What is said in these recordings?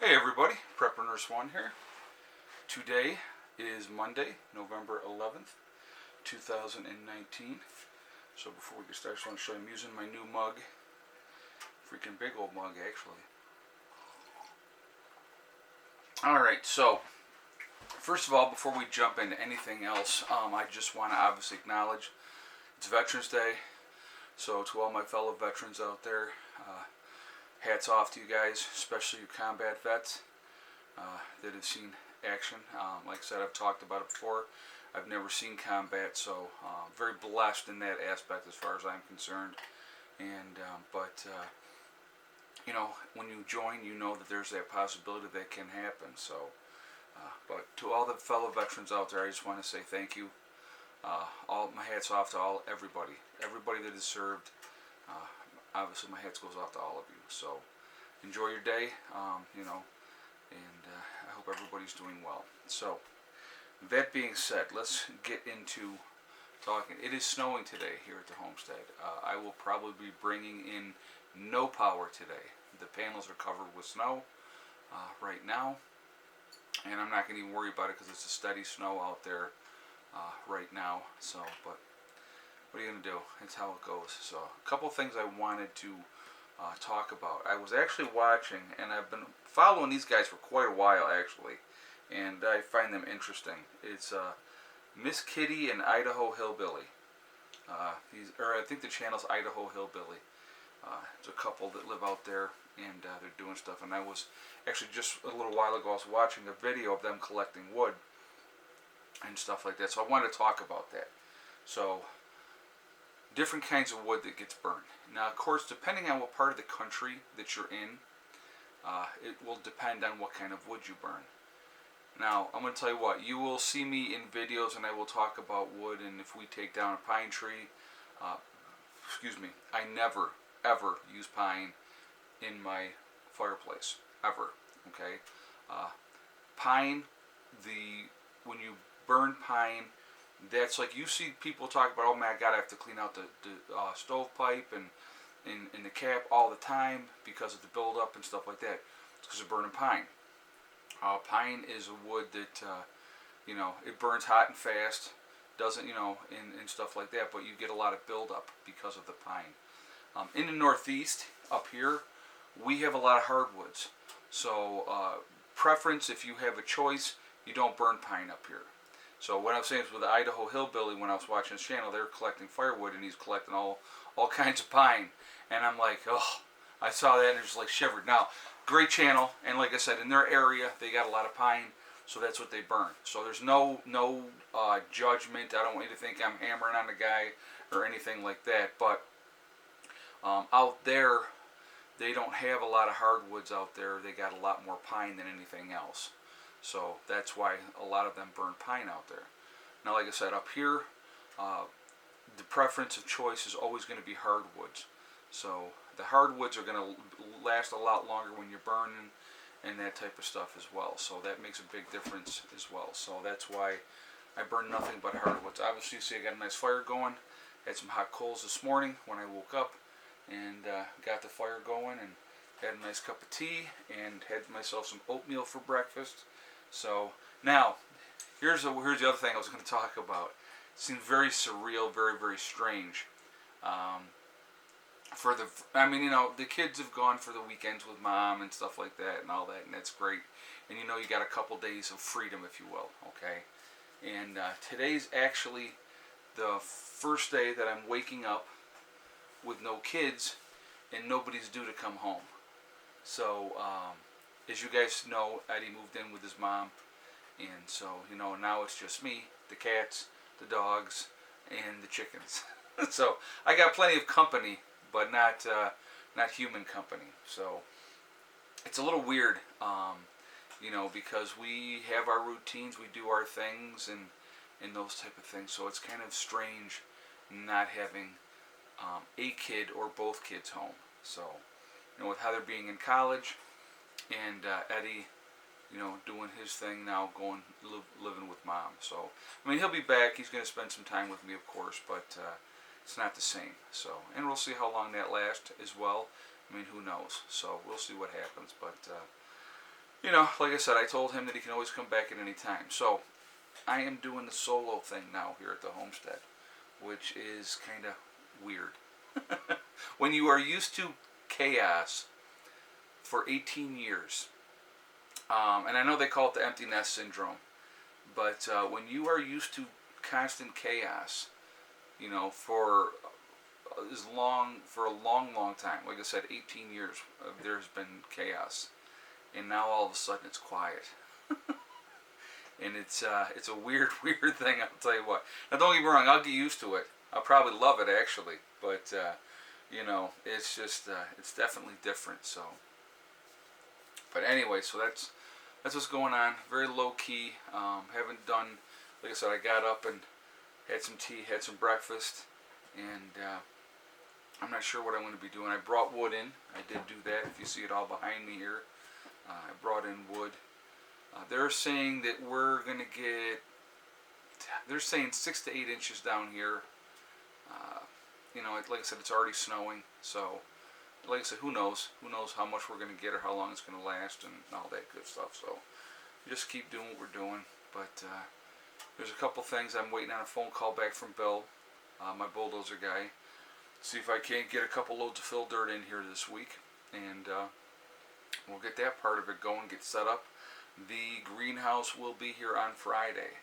Hey everybody, Prepper Nurse 1 here. Today is Monday, November 11th, 2019. So before we get started, I just want to show you I'm using my new mug. Freaking big old mug, actually. Alright, so first of all, before we jump into anything else, I just want to obviously acknowledge it's Veterans Day. So to all my fellow veterans out there, hats off to you guys, especially you combat vets that have seen action. Like I said, I've talked about it before. I've never seen combat, so very blessed in that aspect as far as I'm concerned. And you know, when you join, you know that there's that possibility that can happen. So, but to all the fellow veterans out there, I just want to say thank you. All my hats off to everybody that has served. Obviously, my hats goes off to all of you. So, enjoy your day, you know, and I hope everybody's doing well. So, that being said, let's get into talking. It is snowing today here at the Homestead. I will probably be bringing in no power today. The panels are covered with snow right now, and I'm not going to even worry about it because it's a steady snow out there right now. So, but what are you going to do? That's how it goes. So a couple things I wanted to talk about. I was actually watching, and I've been following these guys for quite a while actually, and I find them interesting. It's Miss Kitty and Idaho Hillbilly. I think the channel's Idaho Hillbilly. It's a couple that live out there, and they're doing stuff. And I was actually just a little while ago, I was watching a video of them collecting wood and stuff like that. So I wanted to talk about that. So different kinds of wood that gets burned. Now, of course, depending on what part of the country that you're in, it will depend on what kind of wood you burn. Now, I'm going to tell you what, you will see me in videos and I will talk about wood, and if we take down a pine tree, I never, ever use pine in my fireplace, ever, okay? Pine, when you burn pine, that's like, you see people talk about, oh my God, I have to clean out the stovepipe and in the cap all the time because of the buildup and stuff like that. It's because of burning pine. Pine is a wood that, you know, it burns hot and fast, doesn't, you know, and stuff like that, but you get a lot of buildup because of the pine. In the Northeast, up here, we have a lot of hardwoods. So, preference, if you have a choice, you don't burn pine up here. So what I'm saying is with the Idaho Hillbilly, when I was watching his channel, they were collecting firewood, and he's collecting all kinds of pine. And I'm like, oh, I saw that and just like shivered. Now, great channel, and like I said, in their area, they got a lot of pine, so that's what they burn. So there's no judgment. I don't want you to think I'm hammering on the guy or anything like that. But out there, they don't have a lot of hardwoods out there. They got a lot more pine than anything else. So that's why a lot of them burn pine out there. Now, like I said, up here, the preference of choice is always going to be hardwoods. So the hardwoods are going to last a lot longer when you're burning and that type of stuff as well. So that makes a big difference as well. So that's why I burn nothing but hardwoods. Obviously, you see I got a nice fire going. Had some hot coals this morning when I woke up, and got the fire going and had a nice cup of tea and had myself some oatmeal for breakfast. So now, here's the other thing I was going to talk about. It seems very surreal, very, very strange. You know, the kids have gone for the weekends with mom and stuff like that and all that, and that's great. And you know, you got a couple days of freedom, if you will, okay? And today's actually the first day that I'm waking up with no kids and nobody's due to come home. So, as you guys know, Eddie moved in with his mom, and so, you know, now it's just me, the cats, the dogs, and the chickens. So I got plenty of company, but not human company. So it's a little weird, you know, because we have our routines, we do our things, and those type of things. So it's kind of strange not having a kid or both kids home. So, you know, with Heather being in college, and Eddie, you know, doing his thing now, living with mom. So, I mean, he'll be back. He's going to spend some time with me, of course, but it's not the same. So, and we'll see how long that lasts as well. I mean, who knows? So, we'll see what happens. But, like I said, I told him that he can always come back at any time. So I am doing the solo thing now here at the homestead, which is kind of weird. When you are used to chaos for 18 years, and I know they call it the empty nest syndrome, but when you are used to constant chaos, for for a long time, like I said, 18 years, there's been chaos, and now all of a sudden it's quiet. And it's a weird thing, I'll tell you what. Now don't get me wrong, I'll get used to it. I'll probably love it actually, but it's just it's definitely different. So, but anyway, so that's what's going on. Very low key. Haven't done, like I said, I got up and had some tea, had some breakfast, and I'm not sure what I'm going to be doing. I brought wood in. I did do that. If you see it all behind me here, I brought in wood. They're saying that we're going to get, they're saying 6 to 8 inches down here. Like I said, it's already snowing. So, like I said, who knows? Who knows how much we're going to get or how long it's going to last and all that good stuff. So, just keep doing what we're doing. But there's a couple things. I'm waiting on a phone call back from Bill, my bulldozer guy. See if I can't get a couple loads of fill dirt in here this week. And we'll get that part of it going, get set up. The greenhouse will be here on Friday.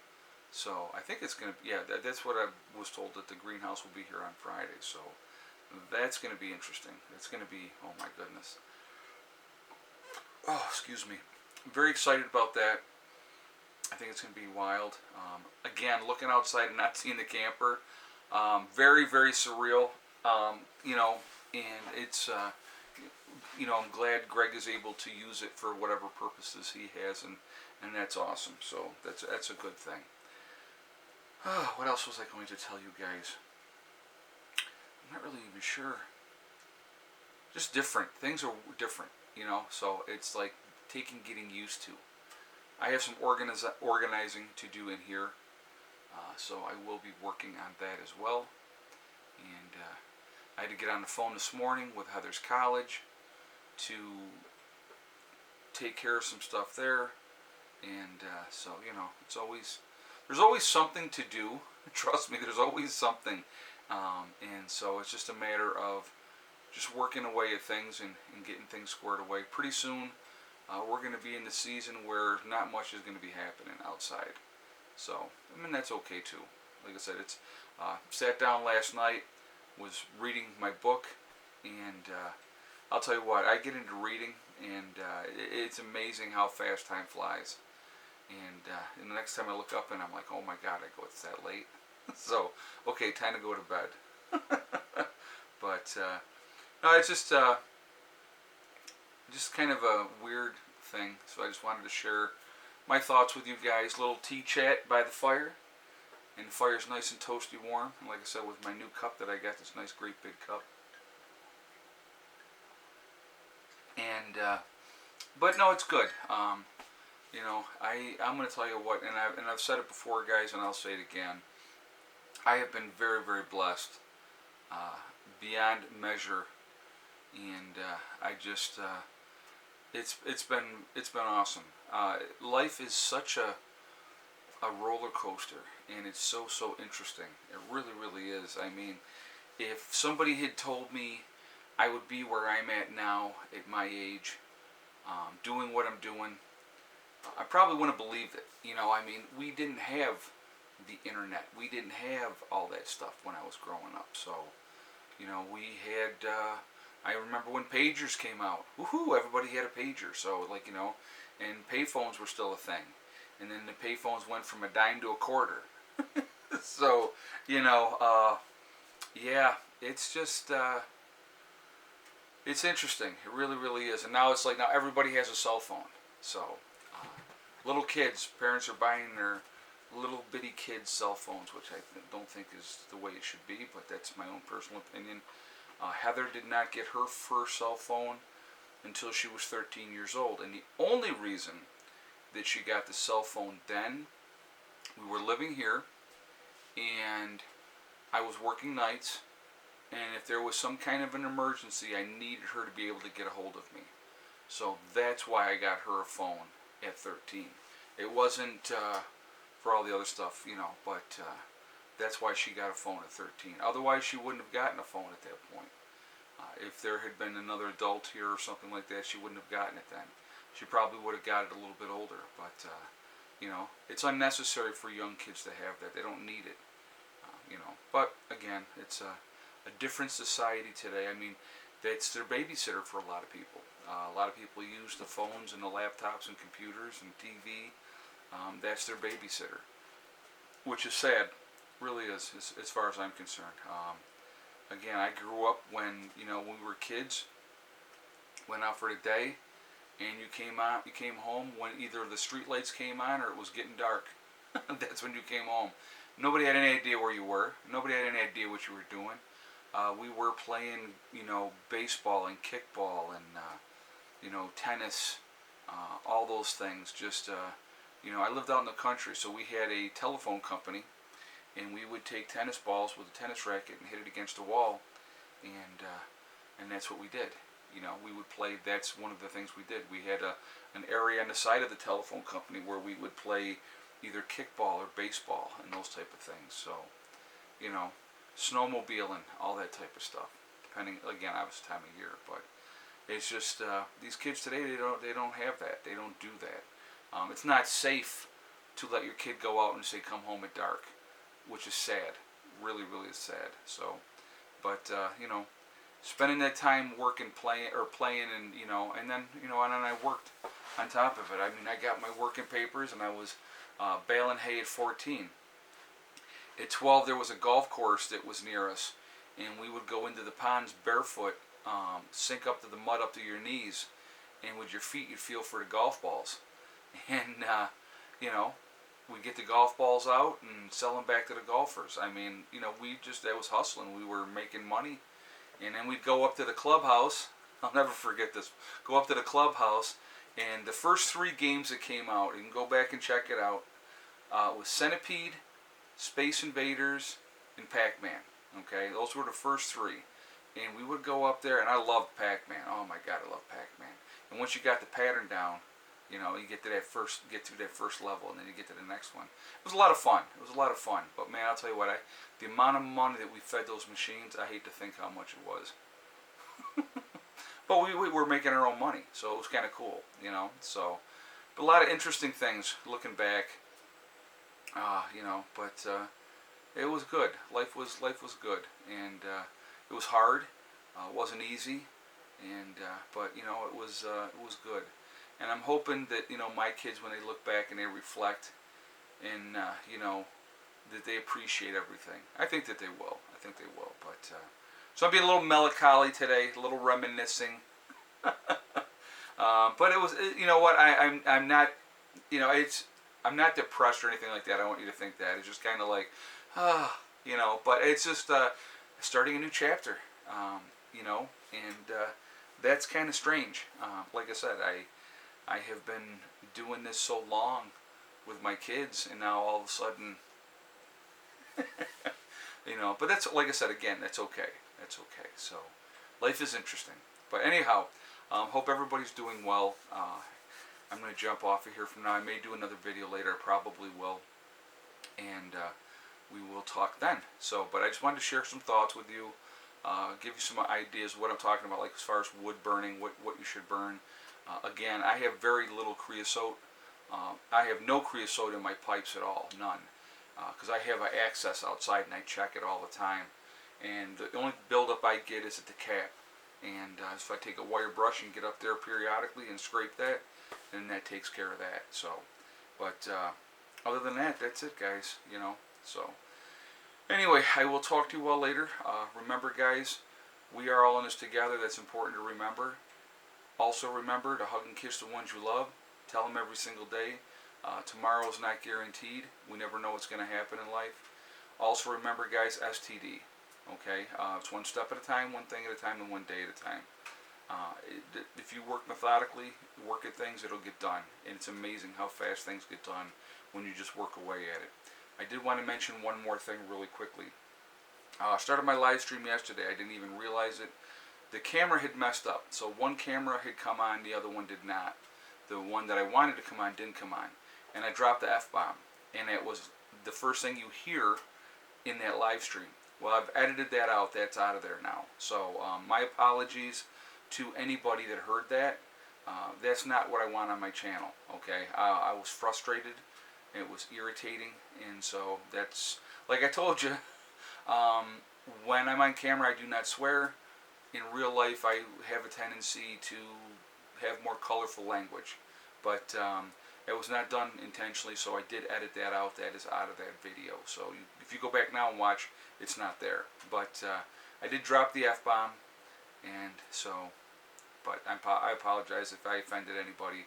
So I think it's going to be, yeah, that's what I was told, that the greenhouse will be here on Friday. So that's going to be interesting. It's going to be, oh my goodness. Oh, excuse me. I'm very excited about that. I think it's going to be wild. Again, looking outside and not seeing the camper. Very, very surreal. And it's, I'm glad Greg is able to use it for whatever purposes he has, and that's awesome. So that's a good thing. What else was I going to tell you guys? I'm not really even sure. Just different. Things are different, so it's like getting used to. I have some organizing to do in here, so I will be working on that as well. And I had to get on the phone this morning with Heather's college to take care of some stuff there, and so there's always something to do. Trust me, there's always something, and so it's just a matter of just working away at things and getting things squared away. Pretty soon we're going to be in the season where not much is going to be happening outside, so that's okay too. Like I said, it's sat down last night, was reading my book, and I'll tell you what, I get into reading, and it's amazing how fast time flies. And the next time I look up and I'm like, oh my God, it's that late. So, okay, time to go to bed. But no, it's just kind of a weird thing. So I just wanted to share my thoughts with you guys. Little tea chat by the fire, and the fire's nice and toasty warm. And like I said, with my new cup that I got, this nice great big cup. And but no, it's good. I'm going to tell you what, and I've said it before, guys, and I'll say it again. I have been very, very blessed, beyond measure, and I just it's been awesome. Life is such a roller coaster, and it's so interesting. It really, really is. I mean, if somebody had told me I would be where I'm at now at my age, doing what I'm doing, I probably wouldn't have believed it. We didn't have the internet. We didn't have all that stuff when I was growing up. So, we had, I remember when pagers came out. Woohoo, everybody had a pager. So, and payphones were still a thing. And then the payphones went from a dime to a quarter. So, yeah, it's just, it's interesting. It really, really is. And now it's like, now everybody has a cell phone. So, little kids, parents are buying their little bitty kids cell phones, which I don't think is the way it should be, but that's my own personal opinion. Heather did not get her first cell phone until she was 13 years old, and the only reason that she got the cell phone then, we were living here, and I was working nights, and if there was some kind of an emergency, I needed her to be able to get a hold of me. So that's why I got her a phone at 13. It wasn't for all the other stuff, but that's why she got a phone at 13. Otherwise, she wouldn't have gotten a phone at that point. If there had been another adult here or something like that, she wouldn't have gotten it then. She probably would have got it a little bit older, but it's unnecessary for young kids to have that. They don't need it, But again, it's a different society today. I mean, that's their babysitter for a lot of people. A lot of people use the phones and the laptops and computers and TV. That's their babysitter, which is sad, really is, as far as I'm concerned. Again, I grew up when we were kids, went out for the day, and you came home when either the street lights came on or it was getting dark. That's when you came home. Nobody had any idea where you were. Nobody had any idea what you were doing. We were playing, baseball and kickball and, tennis, all those things. Just, I lived out in the country, so we had a telephone company, and we would take tennis balls with a tennis racket and hit it against a wall, and that's what we did. We would play. That's one of the things we did. We had an area on the side of the telephone company where we would play either kickball or baseball and those type of things. So, snowmobiling, all that type of stuff. Depending, again, obviously time of year, but it's just these kids today. They don't have that. They don't do that. It's not safe to let your kid go out and say come home at dark, which is sad. Really, really is sad. So, but spending that time working, playing, and and then and then I worked on top of it. I mean, I got my working papers, and I was baling hay at 14. At 12, there was a golf course that was near us, and we would go into the ponds barefoot, sink up to the mud up to your knees, and with your feet you'd feel for the golf balls. And, we'd get the golf balls out and sell them back to the golfers. I mean, that was hustling. We were making money. And then we'd go up to the clubhouse. I'll never forget this. Go up to the clubhouse, and the first 3 games that came out, you can go back and check it out, was Centipede, Space Invaders, and Pac-Man. Okay, those were the first 3. And we would go up there, and I loved Pac-Man. Oh my God, I love Pac-Man. And once you got the pattern down, you get through that first level, and then you get to the next one. It was a lot of fun. But man, I'll tell you what, the amount of money that we fed those machines, I hate to think how much it was. But we were making our own money, so it was kind of cool, So, but a lot of interesting things looking back. But it was good. Life was good, and it was hard. It wasn't easy, and but it was good. And I'm hoping that my kids, when they look back and they reflect, and that they appreciate everything. I think that they will. But so I'm being a little melancholy today, a little reminiscing. But it was, what, I'm not, I'm not depressed or anything like that. I want you to think that. It's just kind of like, but it's just starting a new chapter, and that's kind of strange. Like I said, I have been doing this so long with my kids, and now all of a sudden, but that's, like I said, again, that's okay. So life is interesting. But anyhow, hope everybody's doing well. I'm going to jump off of here from now. I may do another video later. I probably will. And we will talk then. So, but I just wanted to share some thoughts with you. Give you some ideas of what I'm talking about, like as far as wood burning, what you should burn. Again, I have very little creosote. I have no creosote in my pipes at all. None. Because I have an access outside and I check it all the time. And the only buildup I get is at the cap. And if I take a wire brush and get up there periodically and scrape that, then that takes care of that. So, but other than that, that's it, guys. So anyway, I will talk to you all later. Remember, guys, we are all in this together. That's important to remember. Also remember to hug and kiss the ones you love. Tell them every single day. Tomorrow is not guaranteed. We never know what's going to happen in life. Also remember, guys, STD. Okay, it's one step at a time, one thing at a time, and one day at a time. If you work methodically, work at things, it'll get done. And it's amazing how fast things get done when you just work away at it. I did want to mention one more thing really quickly. I started my live stream yesterday. I didn't even realize it. the camera had messed up. So one camera had come on, the other one did not. The one that I wanted to come on didn't come on. And I dropped the F-bomb. And it was the first thing you hear in that live stream. Well, I've edited that out. That's out of there now. So my apologies to anybody that heard that. That's not what I want on my channel. Okay, I was frustrated. It was irritating, and so that's, like I told you, when I'm on camera, I do not swear. In real life, I have a tendency to have more colorful language, but it was not done intentionally, so I did edit that out. That is out of that video. So if you go back now and watch, it's not there. But I did drop the F-bomb, and so, but I apologize if I offended anybody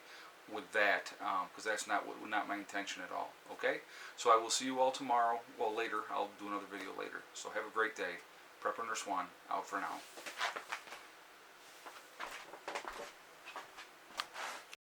with that, because that's not my intention at all. Okay, so I will see you all tomorrow. Well, later. I'll do another video later. So have a great day. Prepper Nurse 1 out for now.